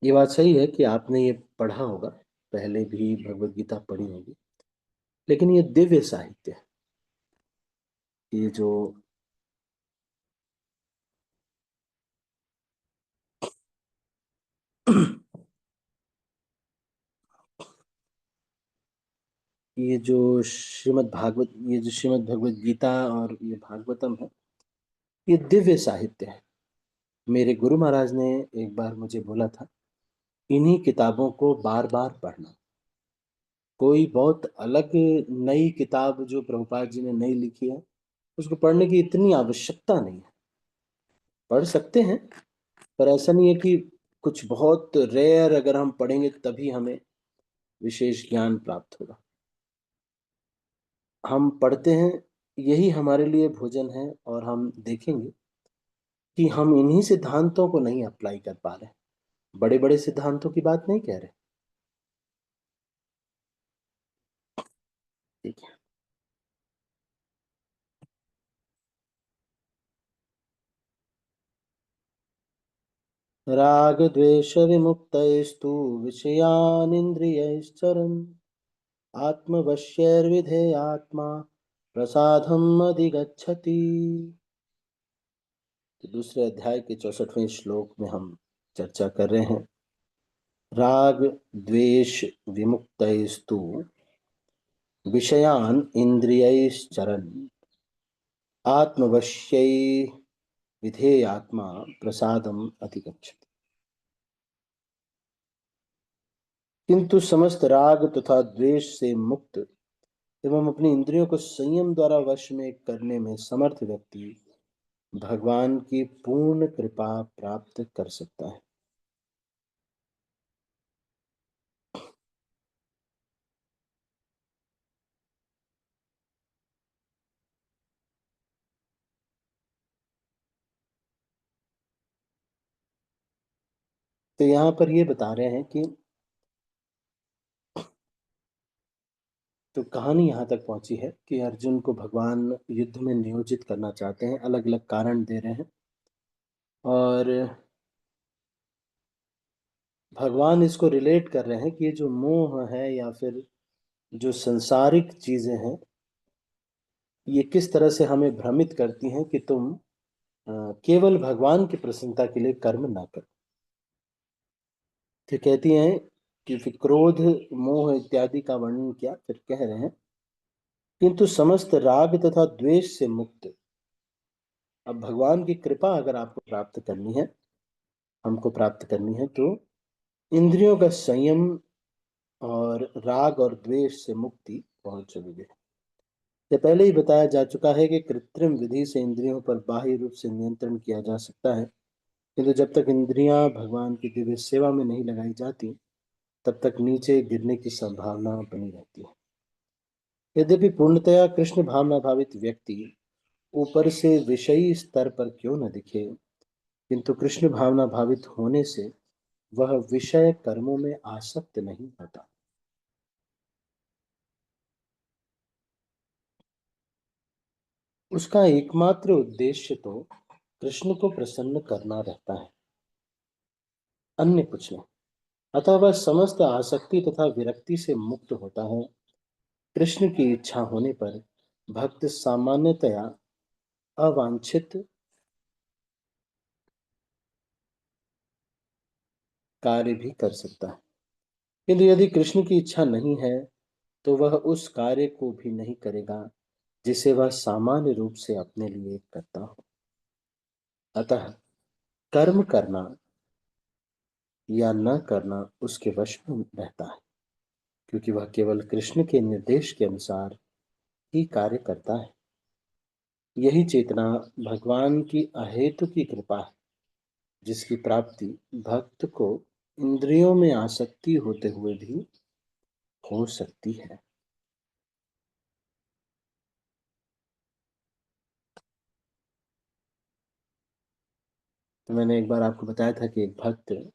ये बात सही है कि आपने ये पढ़ा होगा, पहले भी भगवत गीता पढ़ी होगी, लेकिन ये दिव्य साहित्य है। ये जो ये जो श्रीमद् भगवत गीता और ये भागवतम है, ये दिव्य साहित्य है। मेरे गुरु महाराज ने एक बार मुझे बोला था, इन्हीं किताबों को बार बार पढ़ना। कोई बहुत अलग नई किताब जो प्रभुपाद जी ने नई लिखी है, उसको पढ़ने की इतनी आवश्यकता नहीं है। पढ़ सकते हैं, पर ऐसा नहीं है कि कुछ बहुत रेयर अगर हम पढ़ेंगे तभी हमें विशेष ज्ञान प्राप्त होगा। हम पढ़ते हैं, यही हमारे लिए भोजन है, और हम देखेंगे कि हम इन्हीं सिद्धांतों को नहीं अप्लाई कर पा रहे। बड़े बड़े सिद्धांतों की बात नहीं कह रहे। ठीक है। राग द्वेष विमुक्तैस्तु विषयानिन्द्रियैश्चरन् आत्मवश्यैर्विधेयात्मा प्रसादम् अधिगच्छति। तो दूसरे अध्याय के 64वें श्लोक में हम चर्चा कर रहे हैं। राग द्वेष विमुक्तैस्तु विषयान इंद्रियैश्चरन् आत्मवश्यै विधेयात्मा प्रसादम अधिगच्छति। किंतु समस्त राग तथा द्वेष से मुक्त एवं अपनी इंद्रियों को संयम द्वारा वश में करने में समर्थ व्यक्ति भगवान की पूर्ण कृपा प्राप्त कर सकता है। तो यहाँ पर ये बता रहे हैं कि तो कहानी यहाँ तक पहुंची है कि अर्जुन को भगवान युद्ध में नियोजित करना चाहते हैं, अलग अलग कारण दे रहे हैं, और भगवान इसको रिलेट कर रहे हैं कि ये जो मोह है या फिर जो संसारिक चीजें हैं, ये किस तरह से हमें भ्रमित करती हैं कि तुम केवल भगवान की प्रसन्नता के लिए कर्म ना करो। फिर कहती हैं कि फिर क्रोध मोह इत्यादि का वर्णन किया, फिर कह रहे हैं किंतु समस्त राग तथा द्वेष से मुक्त। अब भगवान की कृपा अगर आपको प्राप्त करनी है, हमको प्राप्त करनी है, तो इंद्रियों का संयम और राग और द्वेष से मुक्ति बहुत जरूरी है। ये पहले ही बताया जा चुका है कि कृत्रिम विधि से इंद्रियों पर बाह्य रूप से नियंत्रण किया जा सकता है, किंतु जब तक इंद्रियां भगवान की दिव्य सेवा में नहीं लगाई जाती, तब तक नीचे गिरने की संभावना बनी रहती है। यद्यपि पूर्णतया कृष्ण भावना भावित व्यक्ति ऊपर से विषयी स्तर पर क्यों न दिखे, किंतु कृष्ण भावना भावित होने से वह विषय कर्मों में आसक्त नहीं होता। उसका एकमात्र उद्देश्य तो कृष्ण को प्रसन्न करना रहता है, अन्य कुछ नहीं। अतः वह समस्त आसक्ति तथा विरक्ति से मुक्त होता है। कृष्ण की इच्छा होने पर भक्त सामान्यतया अवांछित कार्य भी कर सकता है, किंतु यदि कृष्ण की इच्छा नहीं है तो वह उस कार्य को भी नहीं करेगा जिसे वह सामान्य रूप से अपने लिए करता हो। अतः कर्म करना या न करना उसके वश में रहता है, क्योंकि वह केवल कृष्ण के निर्देश के अनुसार ही कार्य करता है। यही चेतना भगवान की अहेतु की कृपा है, जिसकी प्राप्ति भक्त को इंद्रियों में आसक्ति होते हुए भी हो सकती है। तो मैंने एक बार आपको बताया था कि एक भक्त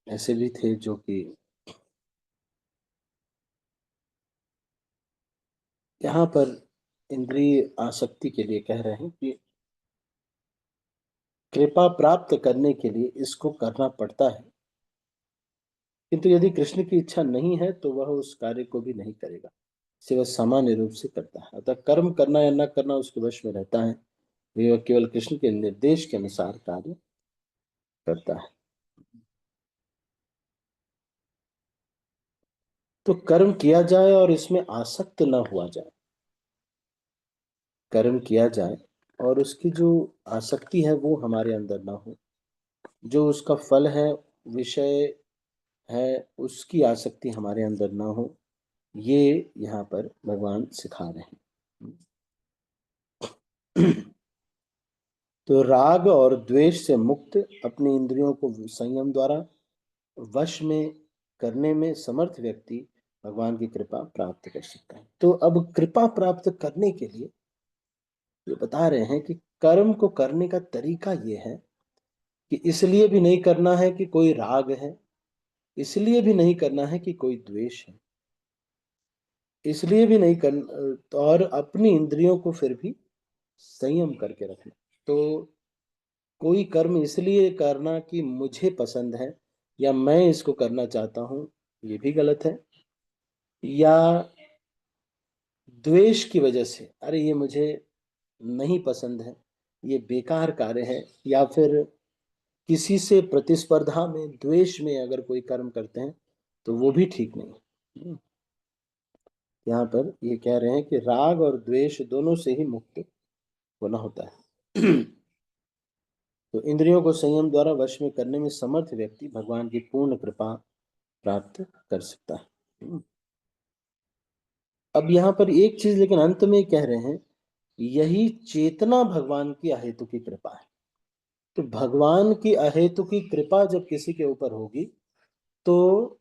ऐसे भी थे जो कि यहाँ पर इंद्रिय आसक्ति के लिए कह रहे हैं कि कृपा प्राप्त करने के लिए इसको करना पड़ता है, किंतु यदि कृष्ण की इच्छा नहीं है तो वह उस कार्य को भी नहीं करेगा, इसे वह सामान्य रूप से करता है। अतः कर्म करना या न करना उसके वश में रहता है, वह केवल कृष्ण के निर्देश के अनुसार कार्य करता है। तो कर्म किया जाए और इसमें आसक्त न हुआ जाए। कर्म किया जाए और उसकी जो आसक्ति है वो हमारे अंदर ना हो, जो उसका फल है, विषय है, उसकी आसक्ति हमारे अंदर ना हो, ये यहाँ पर भगवान सिखा रहे हैं। तो राग और द्वेष से मुक्त, अपनी इंद्रियों को संयम द्वारा वश में करने में समर्थ व्यक्ति भगवान की कृपा प्राप्त कर सकता है। तो अब कृपा प्राप्त करने के लिए ये बता रहे हैं कि कर्म को करने का तरीका ये है कि इसलिए भी नहीं करना है कि कोई राग है, इसलिए भी नहीं करना है कि कोई द्वेष है, इसलिए भी नहीं करना, और अपनी इंद्रियों को फिर भी संयम करके रखना। तो कोई कर्म इसलिए करना कि मुझे पसंद है या मैं इसको करना चाहता हूं, ये भी गलत है। या द्वेष की वजह से, अरे ये मुझे नहीं पसंद है, ये बेकार कार्य है, या फिर किसी से प्रतिस्पर्धा में, द्वेष में अगर कोई कर्म करते हैं तो वो भी ठीक नहीं। यहाँ पर ये कह रहे हैं कि राग और द्वेष दोनों से ही मुक्त होना होता है। तो इंद्रियों को संयम द्वारा वश में करने में समर्थ व्यक्ति भगवान की पूर्ण कृपा प्राप्त कर सकता है। अब यहाँ पर एक चीज लेकिन अंत में कह रहे हैं, यही चेतना भगवान की अहेतु की कृपा है। तो भगवान की अहेतु की कृपा जब किसी के ऊपर होगी तो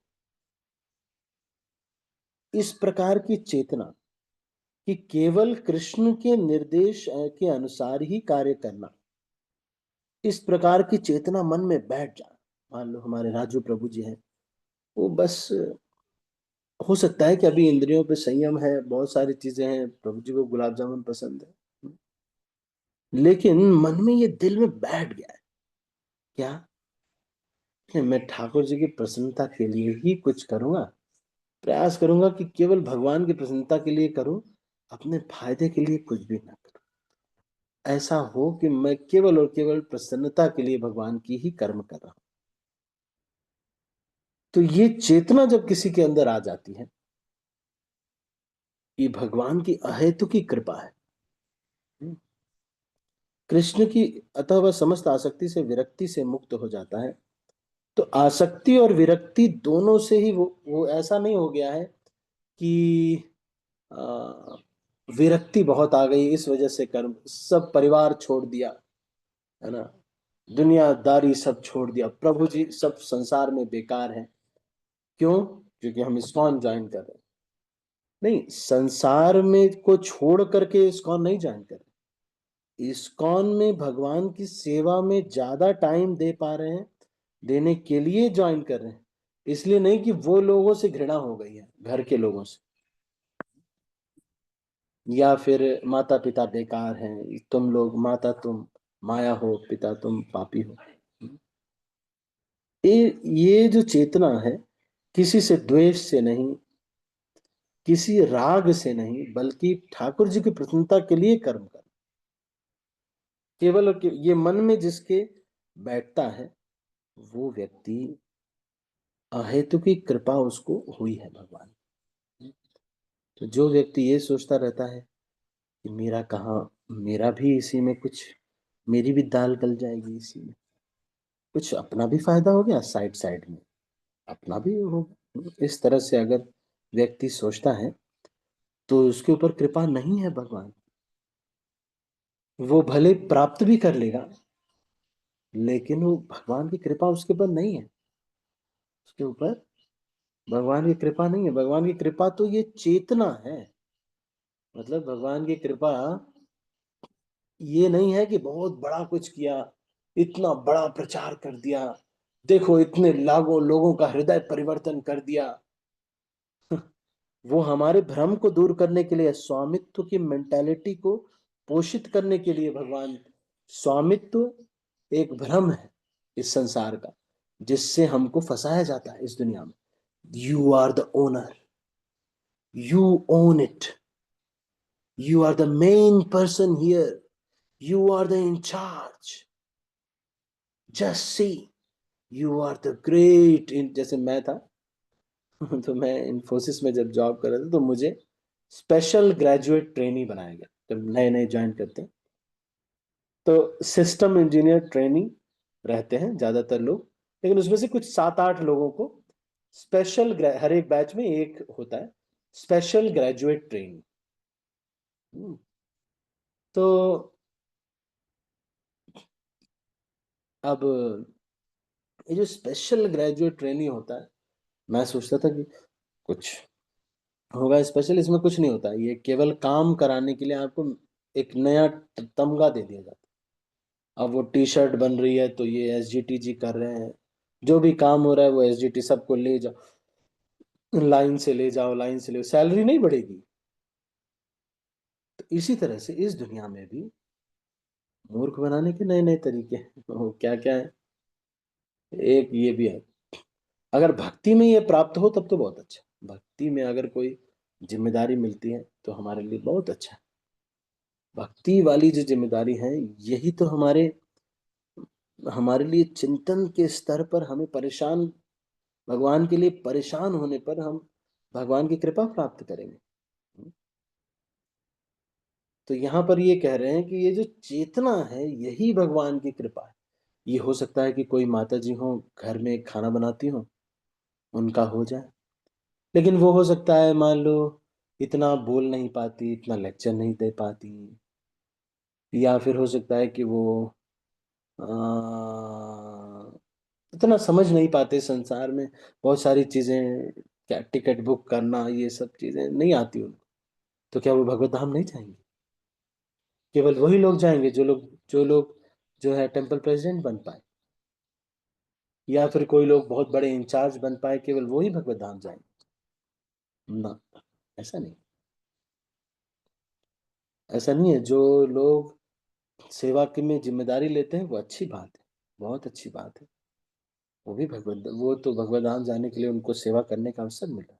इस प्रकार की चेतना कि केवल कृष्ण के निर्देश के अनुसार ही कार्य करना, इस प्रकार की चेतना मन में बैठ जाए। मान लो हमारे राजू प्रभु जी हैं, वो बस, हो सकता है कि अभी इंद्रियों पे संयम है, बहुत सारी चीजें हैं, प्रभु जी को गुलाब जामुन पसंद है, लेकिन मन में ये दिल में बैठ गया है क्या, कि मैं ठाकुर जी की प्रसन्नता के लिए ही कुछ करूंगा, प्रयास करूंगा कि केवल भगवान की प्रसन्नता के लिए करूं, अपने फायदे के लिए कुछ भी ना करूं। ऐसा हो कि मैं केवल और केवल प्रसन्नता के लिए भगवान की ही कर्म कर रहा हूं। तो ये चेतना जब किसी के अंदर आ जाती है, ये भगवान की अहेतुकी कृपा है। कृष्ण की, अतः वह समस्त आसक्ति से, विरक्ति से मुक्त हो जाता है। तो आसक्ति और विरक्ति दोनों से ही वो ऐसा नहीं हो गया है कि आ, विरक्ति बहुत आ गई, इस वजह से कर्म, सब परिवार छोड़ दिया, है ना, दुनियादारी सब छोड़ दिया, प्रभु जी सब संसार में बेकार है, क्यों, क्योंकि हम इस्कॉन ज्वाइन कर रहे हैं। नहीं, संसार में को छोड़ करके इस्कॉन नहीं ज्वाइन कर रहे, इस्कॉन में भगवान की सेवा में ज्यादा टाइम दे पा रहे हैं, देने के लिए ज्वाइन कर रहे हैं, इसलिए नहीं कि वो लोगों से घृणा हो गई है, घर के लोगों से, या फिर माता पिता बेकार हैं, तुम लोग, माता तुम माया हो, पिता तुम पापी हो। ये जो चेतना है, किसी से द्वेष से नहीं, किसी राग से नहीं, बल्कि ठाकुर जी की प्रसन्नता के लिए कर्म कर, केवल और ये मन में जिसके बैठता है, वो व्यक्ति अहेतु की कृपा उसको हुई है भगवान। तो जो व्यक्ति ये सोचता रहता है कि मेरा कहाँ, मेरा भी इसी में कुछ, मेरी भी दाल गल जाएगी इसी में, कुछ अपना भी फायदा हो गया, साइड साइड में अपना भी होगा, इस तरह से अगर व्यक्ति सोचता है तो उसके ऊपर कृपा नहीं है भगवान। वो भले प्राप्त भी कर लेगा, लेकिन वो भगवान की कृपा उसके ऊपर नहीं है, उसके ऊपर भगवान की कृपा नहीं है। भगवान की कृपा तो ये चेतना है, मतलब भगवान की कृपा ये नहीं है कि बहुत बड़ा कुछ किया, इतना बड़ा प्रचार कर दिया, देखो इतने लाखों लोगों का हृदय परिवर्तन कर दिया। वो हमारे भ्रम को दूर करने के लिए, स्वामित्व की मेंटालिटी को पोषित करने के लिए भगवान, स्वामित्व एक भ्रम है इस संसार का, जिससे हमको फंसाया जाता है इस दुनिया में। You are the owner. You own it. You are the main person here. You are the in charge. Just see. You are the great in, जैसे मैं था तो मैं इन्फोसिस में जब जॉब कर रहा था तो मुझे स्पेशल ग्रेजुएट ट्रेनी बनाया गया जब नए नए ज्वाइन करते हैं। तो सिस्टम इंजीनियर ट्रेनी रहते हैं ज्यादातर लोग, लेकिन उसमें से कुछ 7-8 लोगों को स्पेशल, हर एक बैच में एक होता है स्पेशल ग्रेजुएट ट्रेनी। तो अब ये जो स्पेशल ग्रेजुएट ट्रेनी होता है, मैं सोचता था कि कुछ होगा स्पेशल, इसमें कुछ नहीं होता, ये केवल काम कराने के लिए आपको एक नया तमगा दे दिया जाता है। अब वो टी शर्ट बन रही है तो ये एसजीटी जी कर रहे हैं, जो भी काम हो रहा है वो एसजीटी, सबको ले जाओ, लाइन से ले जाओ, लाइन से ले, सैलरी नहीं बढ़ेगी। तो इसी तरह से इस दुनिया में भी मूर्ख बनाने के नए नए तरीके हैं। वो क्या क्या है, एक ये भी है। अगर भक्ति में ये प्राप्त हो तब तो बहुत अच्छा, भक्ति में अगर कोई जिम्मेदारी मिलती है तो हमारे लिए बहुत अच्छा है। भक्ति वाली जो जिम्मेदारी है, यही तो हमारे हमारे लिए चिंतन के स्तर पर हमें परेशान, भगवान के लिए परेशान होने पर हम भगवान की कृपा प्राप्त करेंगे। तो यहाँ पर ये कह रहे हैं कि ये जो चेतना है यही भगवान की कृपा है। ये हो सकता है कि कोई माता जी हो, घर में खाना बनाती हो, उनका हो जाए, लेकिन वो हो सकता है मान लो इतना बोल नहीं पाती, इतना लेक्चर नहीं दे पाती, या फिर हो सकता है कि वो इतना समझ नहीं पाते संसार में, बहुत सारी चीजें, क्या टिकट बुक करना, ये सब चीजें नहीं आती उनको। तो क्या वो भगवत धाम नहीं जाएंगे? केवल वही लोग जाएंगे जो लोग जो है टेम्पल प्रेसिडेंट बन पाए, या फिर कोई लोग बहुत बड़े इंचार्ज बन पाए, केवल वही भगवत धाम जाएंगे ना? ऐसा नहीं, ऐसा नहीं है। जो लोग सेवा की में जिम्मेदारी लेते हैं वो अच्छी बात है, बहुत अच्छी बात है। वो भी भगवत, वो तो भगवत धाम जाने के लिए उनको सेवा करने का अवसर मिला।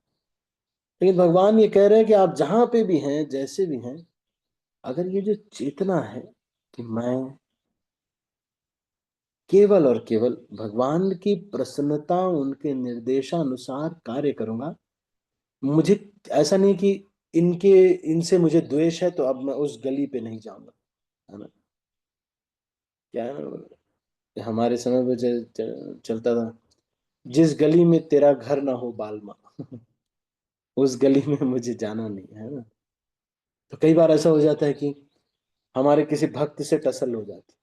लेकिन भगवान ये कह रहे हैं कि आप जहां पे भी हैं, जैसे भी हैं, अगर ये जो चेतना है कि मैं केवल और केवल भगवान की प्रसन्नता, उनके निर्देशानुसार कार्य करूंगा, मुझे ऐसा नहीं कि इनके इनसे मुझे द्वेष है तो अब मैं उस गली पे नहीं जाऊंगा, है ना? क्या है ना, हमारे समय में चलता था, जिस गली में तेरा घर ना हो बालमा उस गली में मुझे जाना नहीं है ना। तो कई बार ऐसा हो जाता है कि हमारे किसी भक्त से टसल हो जाती,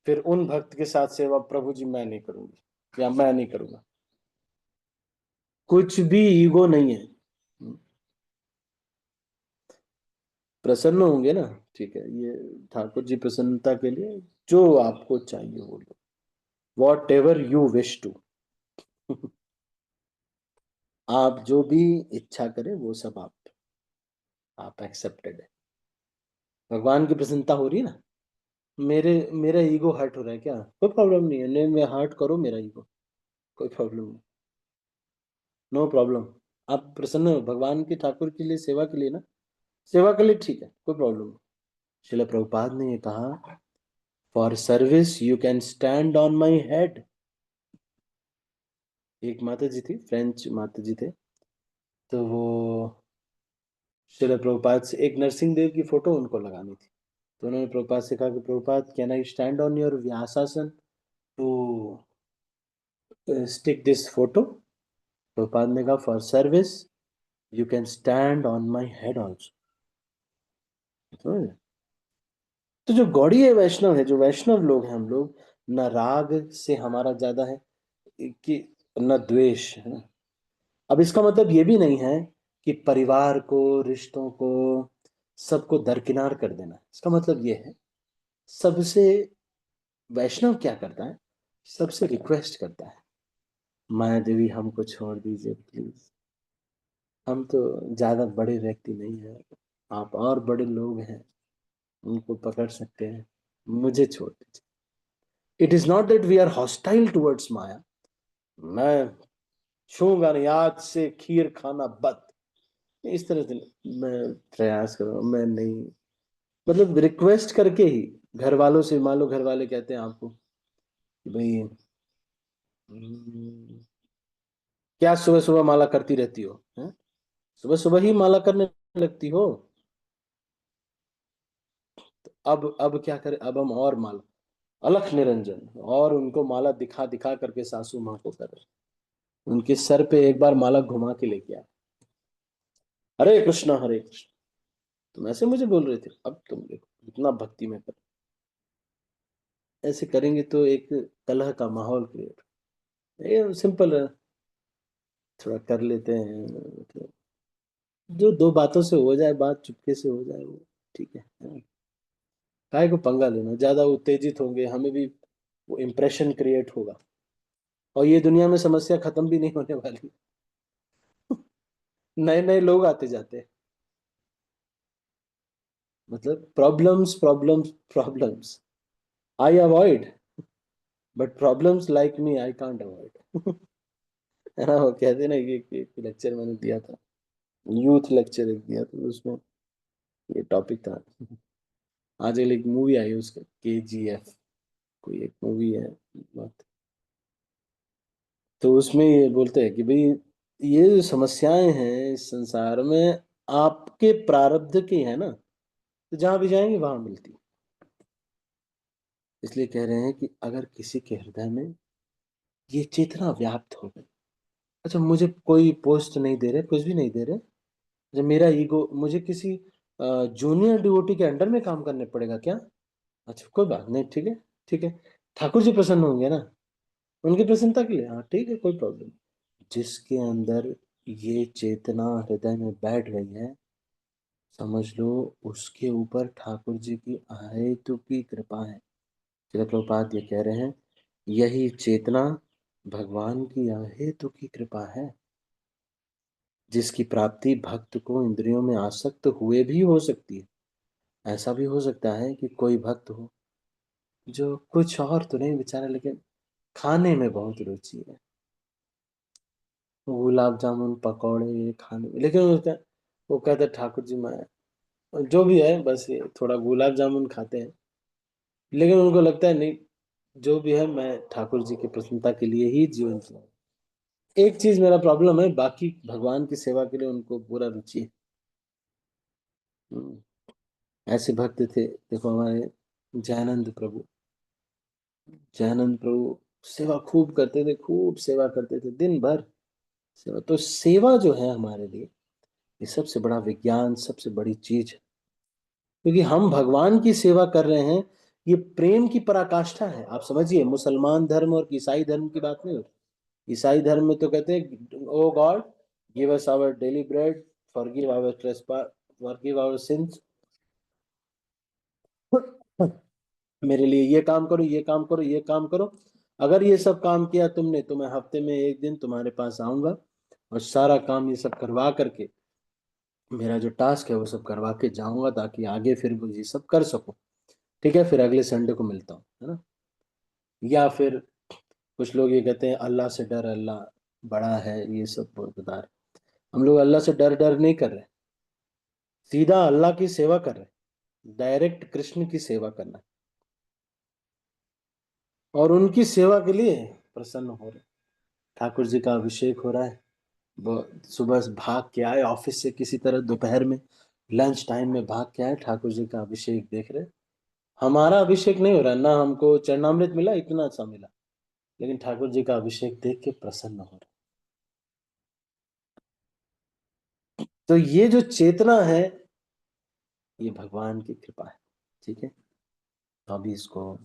फिर उन भक्त के साथ सेवा, प्रभु जी मैं नहीं करूंगी या मैं नहीं करूंगा, कुछ भी ईगो नहीं है, प्रसन्न होंगे ना, ठीक है, ये ठाकुर जी प्रसन्नता के लिए जो आपको चाहिए वो लो, whatever you wish to आप जो भी इच्छा करें वो सब आप एक्सेप्टेड है। भगवान की प्रसन्नता हो रही है ना, मेरे मेरा ईगो हर्ट हो रहा है क्या? कोई प्रॉब्लम नहीं है, नहीं मैं हर्ट करो मेरा ईगो, कोई प्रॉब्लम नहीं, नो प्रॉब्लम। आप प्रसन्न हो भगवान के, ठाकुर के लिए, सेवा के लिए ना, सेवा के लिए ठीक है, कोई प्रॉब्लम नहीं। शिला प्रभुपाद ने ये कहा, for service you can stand on my head. एक माता जी थी, फ्रेंच माता जी थे, तो वो शिला प्रभुपाद से एक नरसिंह देव की फोटो उनको लगानी थी, तो उन्होंने प्रभुपाद से कहा कि Prabhupada can I stand on your vyasasana to stick this photo? Prabhupada ने कहा for service you can stand on my head also. तो जो गौड़ीय वैष्णव है, जो वैष्णव लोग हैं हम लोग, न राग से हमारा ज्यादा है कि न द्वेष, है ना? अब इसका मतलब ये भी नहीं है कि परिवार को, रिश्तों को, सबको दरकिनार कर देना। इसका मतलब ये है, सबसे वैष्णव क्या करता है, सबसे रिक्वेस्ट करता है, माया देवी हमको छोड़ दीजिए प्लीज, हम तो ज्यादा बड़े व्यक्ति नहीं है, आप और बड़े लोग हैं, उनको पकड़ सकते हैं, मुझे छोड़ दीजिए। It is not that we are hostile towards maya. मैं छूंगा नहीं, आज से खीर खाना बंद, इस तरह से मैं प्रयास करूंगा, मैं नहीं, मतलब रिक्वेस्ट करके ही, घर वालों से, मान लो घर वाले कहते हैं आपको कि भाई क्या सुबह सुबह माला करती रहती हो, हैं? सुबह सुबह ही माला करने लगती हो, तो अब क्या करें, अब हम और माला, अलख निरंजन, और उनको माला दिखा दिखा करके सासू माँ को कर रहे, उनके सर पे एक बार माला घुमा के लेके आए, हरे कृष्णा हरे कृष्णा, तुम ऐसे मुझे बोल रहे थे, अब तुम देखो इतना भक्ति में कर, ऐसे करेंगे तो एक कलह का माहौल क्रिएट, ये सिंपल है, थोड़ा कर लेते हैं, मतलब जो दो बातों से हो जाए, बात चुपके से हो जाए, वो ठीक है। काहे को पंगा लेना, ज्यादा उत्तेजित होंगे, हमें भी वो इम्प्रेशन क्रिएट होगा, और ये दुनिया में समस्या खत्म भी नहीं होने वाली, नए नए लोग आते जाते हैं, मतलब problems problems problems, I avoid, but problems like me I can't avoid. है ना, वो कहते ना, ये लेक्चर मैंने दिया था, यूथ लेक्चर एक दिया था, तो उसमें ये टॉपिक था। आजकल एक मूवी आई है उसका, KGF, कोई एक मूवी है बात, तो उसमें ये बोलते हैं कि भाई ये जो समस्याएं हैं इस संसार में, आपके प्रारब्ध की है ना, तो जहां भी जाएंगे वहां मिलती, इसलिए कह रहे हैं कि अगर किसी के हृदय में ये चेतना व्याप्त हो गई, अच्छा मुझे कोई पोस्ट नहीं दे रहे, कुछ भी नहीं दे रहे, जब मेरा ईगो, मुझे किसी जूनियर डिवोटी के अंडर में काम करने पड़ेगा क्या, अच्छा कोई बात नहीं, ठीक है, ठीक है, ठाकुर जी प्रसन्न होंगे ना, उनकी प्रसन्नता के लिए, हाँ ठीक है, कोई प्रॉब्लम, जिसके अंदर ये चेतना हृदय में बैठ गई है, समझ लो उसके ऊपर ठाकुर जी की अहेतु की कृपा है। श्रील प्रभुपाद ये कह रहे हैं, यही चेतना भगवान की अहेतु की कृपा है, जिसकी प्राप्ति भक्त को इंद्रियों में आसक्त हुए भी हो सकती है। ऐसा भी हो सकता है कि कोई भक्त हो जो कुछ और तो नहीं बेचारा, लेकिन खाने में बहुत रुचि है, गुलाब जामुन पकौड़े ये खाने में, लेकिन वो कहते हैं, ठाकुर जी मैं जो भी है बस ये थोड़ा गुलाब जामुन खाते हैं, लेकिन उनको लगता है नहीं, जो भी है मैं ठाकुर जी की प्रसन्नता के लिए ही जीवन चलाऊं, एक चीज मेरा प्रॉब्लम है, बाकी भगवान की सेवा के लिए उनको पूरा रुचि है। हम्म, ऐसे भक्त थे, देखो हमारे जयानंद प्रभु, जयानंद प्रभु सेवा खूब करते थे, खूब सेवा करते थे, दिन भर सेवा, तो सेवा जो है हमारे लिए ये सबसे बड़ा विज्ञान, सबसे बड़ी चीज है, क्योंकि हम भगवान की सेवा कर रहे हैं, ये प्रेम की पराकाष्ठा है, आप समझिए, मुसलमान धर्म और ईसाई धर्म की बात नहीं होती, ईसाई धर्म में तो कहते हैं, O God give us our daily bread, forgive our trespass, forgive our sins, मेरे लिए ये काम करो, ये काम करो, ये काम करो, अगर ये सब काम किया तुमने तो मैं हफ्ते में एक दिन तुम्हारे पास आऊंगा, और सारा काम ये सब करवा करके, मेरा जो टास्क है वो सब करवा के जाऊंगा, ताकि आगे फिर वो ये सब कर सकूं, ठीक है, फिर अगले संडे को मिलता हूँ, है ना। या फिर कुछ लोग ये कहते हैं अल्लाह से डर, अल्लाह बड़ा है, ये सब बता रहे, हम लोग अल्लाह से डर डर नहीं कर रहे, सीधा अल्लाह की सेवा कर रहे, डायरेक्ट कृष्ण की सेवा करना है, और उनकी सेवा के लिए प्रसन्न हो रहे, ठाकुर जी का अभिषेक हो रहा है, सुबह भाग के आए ऑफिस से किसी तरह, दोपहर में लंच टाइम में भाग के आए, ठाकुर जी का अभिषेक देख रहे, हमारा अभिषेक नहीं हो रहा ना, हमको चरणामृत मिला इतना सा मिला, लेकिन ठाकुर जी का अभिषेक देख के प्रसन्न हो रहा, तो ये जो चेतना है ये भगवान की कृपा है, ठीक है, तो अभी इसको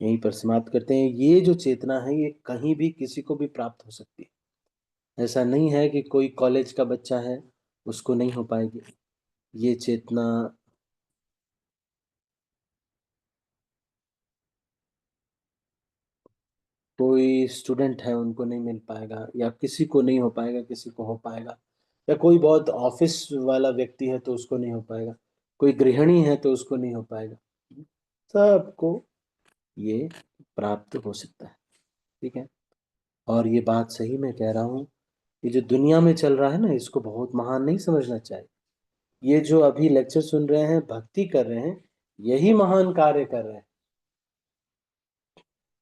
यहीं पर समाप्त करते हैं, ये जो चेतना है ये कहीं भी किसी को भी प्राप्त हो सकती है, ऐसा नहीं है कि कोई कॉलेज का बच्चा है उसको नहीं हो पाएगी ये चेतना, कोई स्टूडेंट है उनको नहीं मिल पाएगा, या किसी को नहीं हो पाएगा, किसी को हो पाएगा, या कोई बहुत ऑफिस वाला व्यक्ति है तो उसको नहीं हो पाएगा, कोई गृहिणी है तो उसको नहीं हो पाएगा, सबको ये प्राप्त हो सकता है, ठीक है। और ये बात सही मैं कह रहा हूँ, ये जो दुनिया में चल रहा है ना, इसको बहुत महान नहीं समझना चाहिए। ये जो अभी लेक्चर सुन रहे हैं, भक्ति कर रहे हैं, यही महान कार्य कर रहे हैं।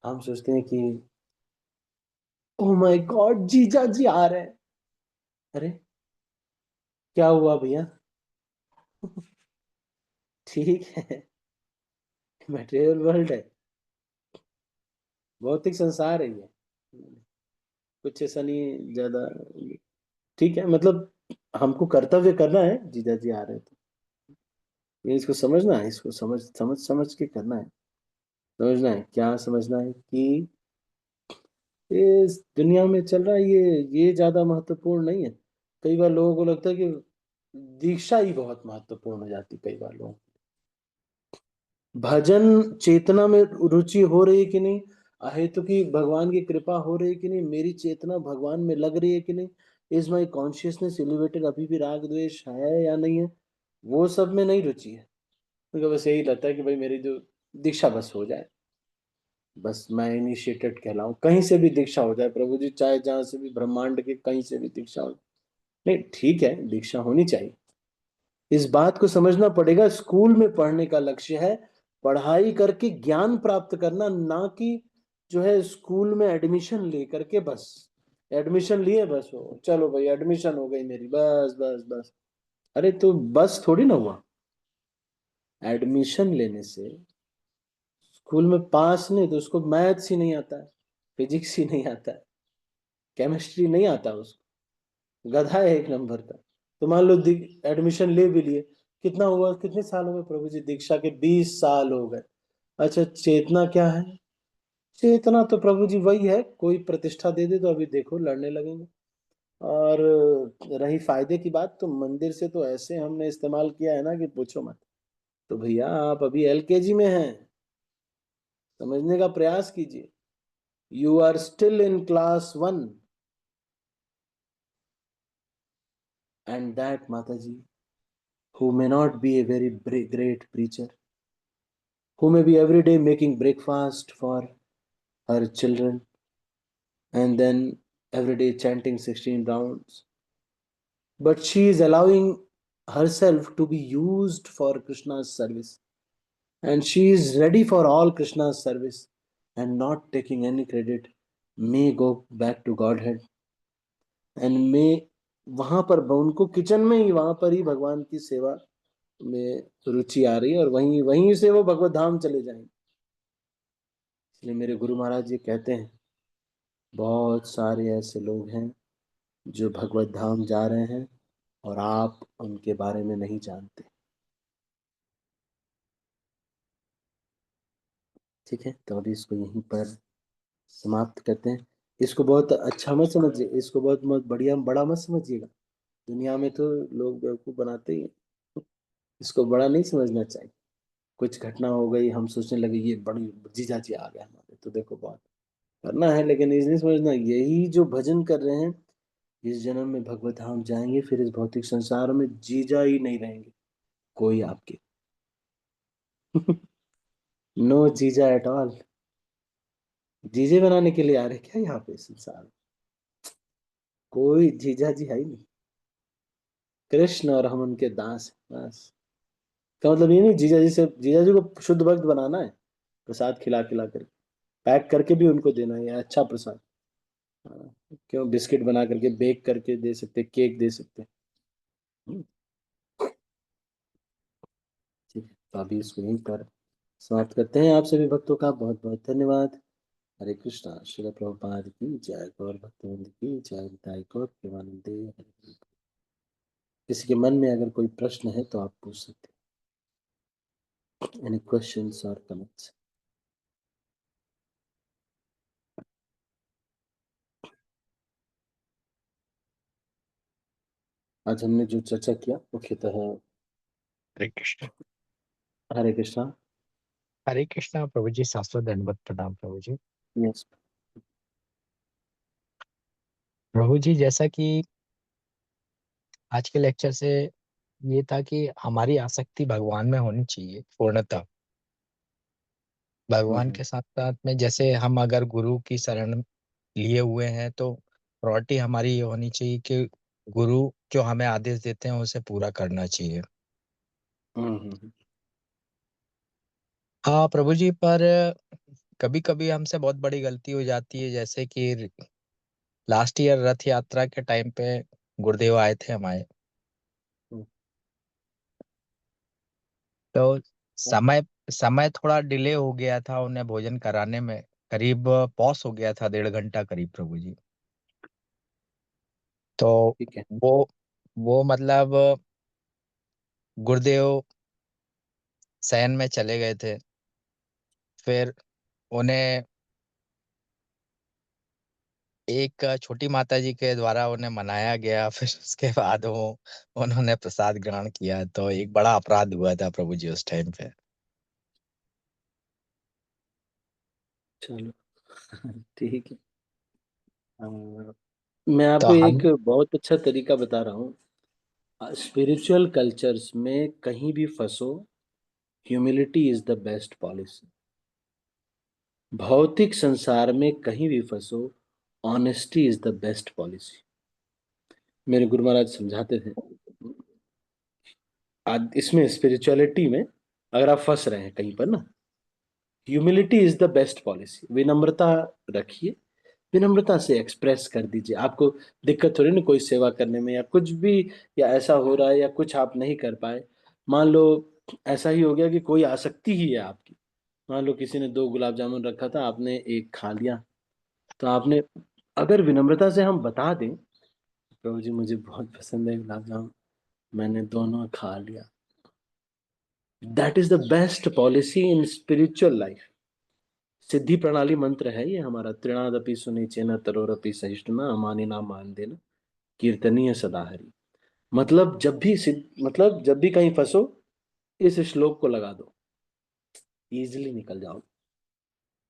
हम सोचते हैं कि ओ माय गॉड जीजा जी आ रहे हैं। अरे क्या हुआ भैया? ठीक है, मटेरियल वर्ल्ड है, भौतिक संसार है ये, कुछ ऐसा नहीं ज्यादा। ठीक है, मतलब हमको कर्तव्य करना है, जीजा जी आ रहे हैं तो ये इसको समझना है, इसको समझ समझ समझ के करना है। समझना है, क्या समझना है कि इस दुनिया में चल रहा है ये ज्यादा महत्वपूर्ण नहीं है। कई बार लोगों को लगता है कि दीक्षा ही बहुत महत्वपूर्ण हो जाती है। कई बार लोग भजन चेतना में रुचि हो रही है कि नहीं, अहेतु की भगवान की कृपा हो रही है कि नहीं, मेरी चेतना भगवान में लग रही है कि नहीं, इज माई कॉन्शियसनेस एलिवेटेड, अभी भी राग द्वेष है या नहीं है, वो सब में नहीं रुचि है। उनको बस यही लगता है कि भाई मेरी जो दीक्षा बस हो जाए, बस मैं इनिशिएटेड कहलाऊं, कहीं से भी दीक्षा हो जाए प्रभु जी, चाहे जहां से भी, ब्रह्मांड के कहीं से भी दीक्षा हो। नहीं ठीक है, दीक्षा होनी चाहिए। इस बात को समझना पड़ेगा, स्कूल में पढ़ने का लक्ष्य है पढ़ाई करके ज्ञान प्राप्त करना, ना कि जो है स्कूल में एडमिशन लेकर के बस, एडमिशन लिए बस हो, चलो भाई एडमिशन हो गई मेरी, बस बस बस। अरे तो बस थोड़ी ना हुआ, एडमिशन लेने से स्कूल में पास नहीं तो उसको मैथ्स ही नहीं आता है, फिजिक्स ही नहीं आता है, केमिस्ट्री नहीं आता उसको, गधा है एक नंबर का। तो मान लो एडमिशन ले भी लिए, कितना हुआ, कितने साल हो गए प्रभु जी दीक्षा के? 20 साल हो गए। अच्छा चेतना क्या है? चेतना तो प्रभु जी वही है, कोई प्रतिष्ठा दे दे तो अभी देखो लड़ने लगेंगे। और रही फायदे की बात, तो मंदिर से तो ऐसे हमने इस्तेमाल किया है ना कि पूछो मत। तो भैया आप अभी एलकेजी में हैं, समझने का प्रयास कीजिए। You are still in class 1। And that माता जी, who may not be a very great preacher, who may be every day making breakfast for her children and then every day chanting 16 rounds, but she is allowing herself to be used for Krishna's service, and she is ready for all Krishna's service and not taking any credit, may go back to Godhead and may वहां पर उनको kitchen में ही, वहां पर ही भगवान की सेवा में रुचि आ रही है, और वहीं वहीं से वो भगवत धाम चले जाएंगे। इसलिए मेरे गुरु महाराज जी कहते हैं, बहुत सारे ऐसे लोग हैं जो भगवत धाम जा रहे हैं और आप उनके बारे में नहीं जानते। ठीक है, तो अभी इसको यहीं पर समाप्त करते हैं। इसको बहुत अच्छा मत समझिए, इसको बहुत बहुत बढ़िया बड़ा मत समझिएगा। दुनिया में तो लोग बेवकूफ बनाते ही हैं, इसको बड़ा नहीं समझना चाहिए। कुछ घटना हो गई, हम सोचने लगे ये बड़ी, जीजा जी आ गए हमारे, तो देखो बहुत करना है, लेकिन ये नहीं समझना, यही जो भजन कर रहे हैं इस जन्म में भगवत धाम जाएंगे, फिर इस भौतिक संसार में जीजा ही नहीं रहेंगे कोई आपके। नो जीजा एट ऑल। जीजे बनाने के लिए आ रहे क्या यहाँ पे संसार में? कोई जीजा जी है ही नहीं, कृष्ण और हम उनके दास हैं बस। का मतलब ये नहीं जीजा जी से, जीजा जी को शुद्ध भक्त बनाना है, प्रसाद खिला खिला कर पैक करके भी उनको देना है, अच्छा प्रसाद। हाँ, क्यों बिस्किट बना करके बेक करके दे सकते, केक दे सकते। हम्म, ठीक है, तो अभी इसको यहीं पर समाप्त करते हैं। आप सभी भक्तों का बहुत बहुत धन्यवाद। हरे कृष्णा, श्रील प्रभुपाद की जय, गौर भक्तवृंद की जय, निताई गौर प्रेमानंदे हरे कृष्ण। किसी के मन में अगर कोई प्रश्न है तो आप पूछ सकते हैं। एनी क्वेश्चंस और कमेंट्स? आज हमने जो चर्चा किया मुख्यतः, हरे कृष्ण। हरे कृष्णा। हरे कृष्णा प्रभु जी, शाश्वत दंडवत प्रणाम प्रभु जी। यस। प्रभु जी, जैसा कि आज के लेक्चर से ये था कि हमारी आसक्ति भगवान में होनी चाहिए पूर्णतः। भगवान हम्म के साथ साथ में जैसे हम अगर गुरु की शरण लिए हुए हैं, तो प्रायोरिटी हमारी ये होनी चाहिए कि गुरु जो हमें आदेश देते हैं उसे पूरा करना चाहिए। हम्म। हाँ प्रभु जी, पर कभी कभी हमसे बहुत बड़ी गलती हो जाती है, जैसे कि लास्ट ईयर रथ यात्रा के टाइम पे गुरुदेव आए थे हमारे। हम्म। तो समय समय थोड़ा डिले हो गया था उन्हें भोजन कराने में, करीब पॉस हो गया था 1.5 घंटा करीब प्रभु जी। तो ठीक है। वो वो मतलब गुरुदेव शयन में चले गए थे। फिर उन्हें एक छोटी माता जी के द्वारा उन्हें मनाया गया। फिर उसके बाद वो उन्होंने प्रसाद ग्रहण किया, तो एक बड़ा अपराध हुआ था प्रभु जी उस टाइम पे। चलो। ठीक है। अ, मैं तो आपको एक हम बहुत अच्छा तरीका बता रहा हूँ। स्पिरिचुअल कल्चर्स में कहीं भी फंसो, humility is the best policy. भौतिक संसार में कहीं भी फंसो, honesty is the best policy. मेरे गुरु महाराज समझाते थे। आज इसमें स्पिरिचुअलिटी में अगर आप फंस रहे हैं कहीं पर ना, humility is the best policy. विनम्रता रखिए, विनम्रता से एक्सप्रेस कर दीजिए। आपको दिक्कत हो रही है ना कोई सेवा करने में या कुछ भी, या ऐसा हो रहा है या कुछ आप नहीं कर पाए। मान लो ऐसा ही हो गया कि कोई आसक्ति ही है आपकी। मान लो किसी ने 2 गुलाब जामुन रखा था, आपने एक खा लिया। तो आपने, अगर विनम्रता से हम बता दें, प्रभु जी मुझे बहुत पसंद है गुलाब जामुन, मैंने दोनों खा लिया, that is the best policy in spiritual life. सिद्धि प्रणाली मंत्र है ये हमारा, त्रिणादपि सुनिचेन तरोरपि सहिष्णुना अमानि ना मान देना, कीर्तनीय सदा हरि। मतलब मतलब जब भी कहीं फंसो, इस श्लोक को लगा दो, इजीली निकल जाओ।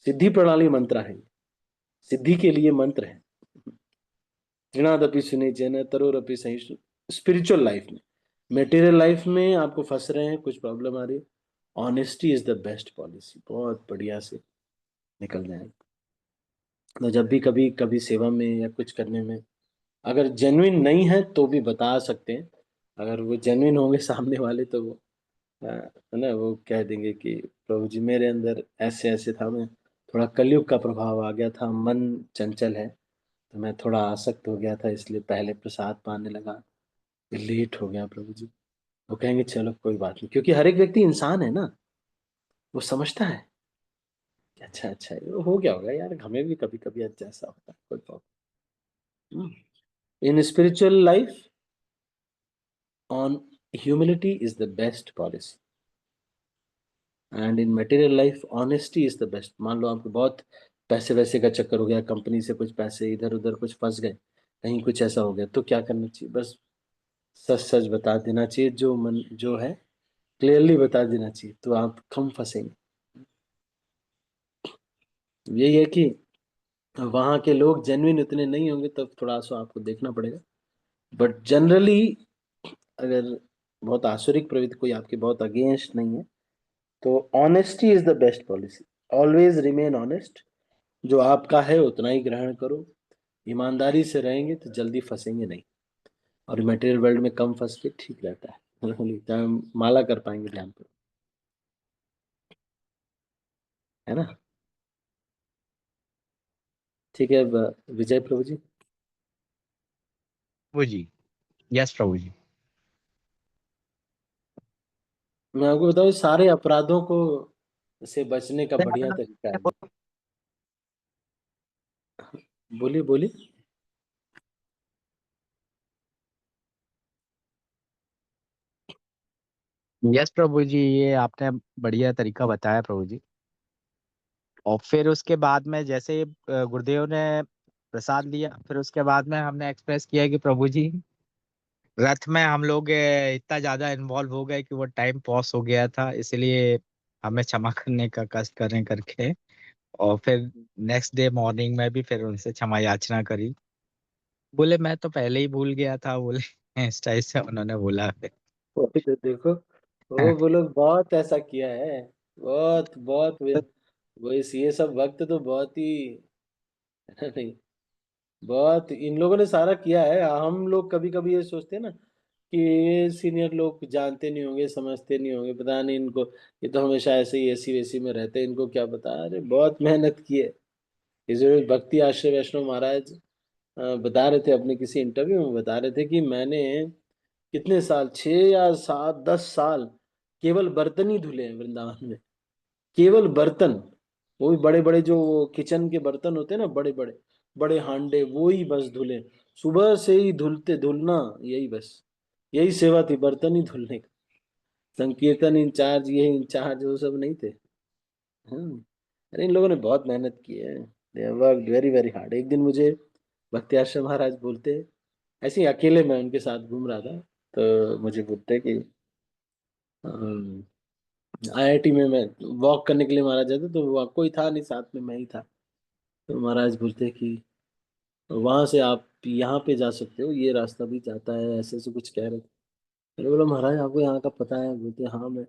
सिद्धि प्रणाली मंत्र है, सिद्धि के लिए मंत्र है। त्रिणादपि सुनिचेन तरोरपि सहिष्णु। स्पिरिचुअल लाइफ में, मेटेरियल लाइफ में आपको फंस रहे हैं, कुछ प्रॉब्लम आ रही है, honesty is the best policy, बहुत बढ़िया से निकल जाएंगे। तो जब भी कभी कभी सेवा में या कुछ करने में अगर जेन्युइन नहीं है तो भी बता सकते हैं। अगर वो जेन्युइन होंगे सामने वाले तो वो है ना, वो कह देंगे कि प्रभु जी मेरे अंदर ऐसे ऐसे था, मैं थोड़ा कलयुग का प्रभाव आ गया था, मन चंचल है, तो मैं थोड़ा आसक्त हो गया था, इसलिए पहले प्रसाद पाने लगा, लेट हो गया प्रभु जी। वो कहेंगे चलो कोई बात नहीं, क्योंकि हर एक व्यक्ति इंसान है ना, वो समझता है कि अच्छा अच्छा ये हो गया होगा यार, हमें भी कभी कभी अच्छा ऐसा होता है, कोई problem. In spiritual life, on humility is the best policy, and in material life honesty is the best. मान लो आपको बहुत पैसे वैसे का चक्कर हो गया, कंपनी से कुछ पैसे इधर उधर कुछ फंस गए, कहीं कुछ ऐसा हो गया, तो क्या करना चाहिए? बस सच सच बता देना चाहिए, जो मन जो है क्लियरली बता देना चाहिए, तो आप कम फंसेंगे। यही है कि वहाँ के लोग जेन्युइन उतने नहीं होंगे, तब थोड़ा सा आपको देखना पड़ेगा। बट जनरली अगर बहुत आसुरिक प्रवृत्ति कोई आपके बहुत अगेंस्ट नहीं है, तो honesty is the best policy. Always remain honest, जो आपका है उतना ही ग्रहण करो। ईमानदारी से रहेंगे तो जल्दी फंसेंगे नहीं, और मटेरियल वर्ल्ड में कम फंस के ठीक रहता है। चाहे हम माला कर पाएंगे ध्यान पर, है ना। ठीक है, अब विजय प्रभु जी। प्रभु जी, यस प्रभु जी। मैं आपको बताऊं, सारे अपराधों को से बचने का बढ़िया तरीका है। बोलिए बोलिए। यस प्रभु जी, ये आपने बढ़िया तरीका बताया प्रभु जी। और फिर उसके बाद में जैसे गुरुदेव ने प्रसाद लिया, फिर उसके बाद में हमने एक्सप्रेस किया कि प्रभु जी रथ में हम लोग इतना ज्यादा इन्वॉल्व हो गए कि वो टाइम पॉस हो गया था, इसलिए हमें क्षमा करने का कष्ट करें करके। और फिर नेक्स्ट डे मॉर्निंग में भी फिर उनसे क्षमा याचना करी। बोले मैं तो पहले ही भूल गया था, बोले इस टाइप से उन्होंने बोला। वही तो देखो, वो लोग बहुत ऐसा किया है, बहुत बहुत वो ये सब वक्त तो बहुत ही नहीं, बहुत इन लोगों ने सारा किया है। हम लोग कभी कभी ये सोचते हैं ना कि ये सीनियर लोग जानते नहीं होंगे, समझते नहीं होंगे, पता नहीं इनको, ये तो हमेशा ऐसे ही एसी वेसी में रहते हैं, इनको क्या पता। अरे बहुत मेहनत की है। इस भक्ति आश्रय वैष्णव महाराज बता रहे थे अपने किसी इंटरव्यू में, बता रहे थे कि मैंने कितने साल, 6 या 7 10 साल केवल बर्तन ही धुले हैं वृंदावन में। केवल बर्तन, वो भी बड़े बड़े जो किचन के बर्तन होते हैं ना, बड़े बड़े बड़े हांडे, वो ही बस धुले। सुबह से ही धुलते, धुलना, यही बस, यही सेवा थी, बर्तन ही धुलने का। संकीर्तन इंचार्ज, ये इंचार्ज, वो सब नहीं थे। हाँ। अरे इन लोगों ने बहुत मेहनत की है। They work very very hard. एक दिन मुझे भक्ति आश्रम महाराज बोलते, ऐसे ही अकेले मैं उनके साथ घूम रहा था, तो मुझे बोलते कि आईआईटी में मैं वॉक करने के लिए महाराज जाते, तो वहाँ कोई था नहीं साथ में, मैं ही था। तो महाराज बोलते कि वहां से आप यहाँ पे जा सकते हो, ये रास्ता भी जाता है, ऐसे ऐसे कुछ कह रहे थे। मैंने बोला महाराज आपको यहाँ का पता है? बोलते हाँ, मैं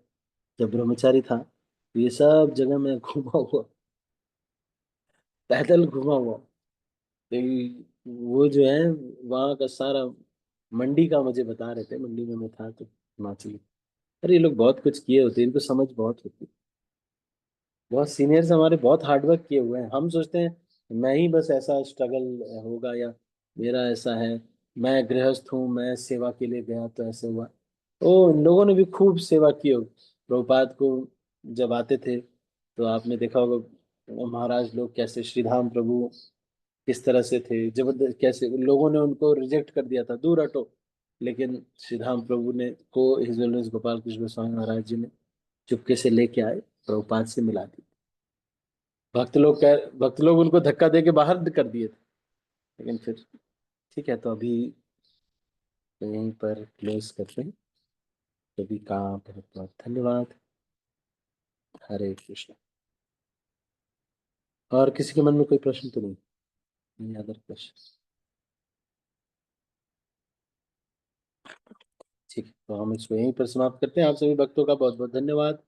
जब ब्रह्मचारी था तो ये सब जगह मैं घूमा हुआ, पैदल घूमा हुआ। तो वो जो है वहाँ का सारा, मंडी का मुझे बता रहे थे, मंडी में मैं था तो हिमाचल। अरे ये लोग बहुत कुछ किए होते हैं, इनको समझ बहुत होती है। बहुत सीनियर्स हमारे बहुत हार्डवर्क किए हुए हैं। हम सोचते हैं मैं ही बस ऐसा स्ट्रगल होगा, या मेरा ऐसा है, मैं गृहस्थ हूँ, मैं सेवा के लिए गया तो ऐसे हुआ। ओ इन लोगों ने भी खूब सेवा की हो। प्रभुपाद को जब आते थे तो आपने देखा होगा महाराज लोग कैसे, श्रीधाम प्रभु किस तरह से थे, जबरदस्त, कैसे लोगों ने उनको रिजेक्ट कर दिया था, दूर हटो, लेकिन श्रीधाम प्रभु ने को हिज होलीनेस गोपाल कृष्ण गोस्वामी महाराज जी ने चुपके से लेके आए, प्रभुपाद से मिला दी। भक्त लोग उनको धक्का दे के बाहर कर दिए थे, लेकिन फिर ठीक है, तो अभी यहीं पर क्लोज करते हैं। सभी का बहुत बहुत धन्यवाद। हरे कृष्ण। और किसी के मन में कोई प्रश्न तो नहीं? नहीं अदर क्वेश्चन? ठीक है, तो हम इसको यहीं पर समाप्त करते हैं। आप सभी भक्तों का बहुत बहुत धन्यवाद।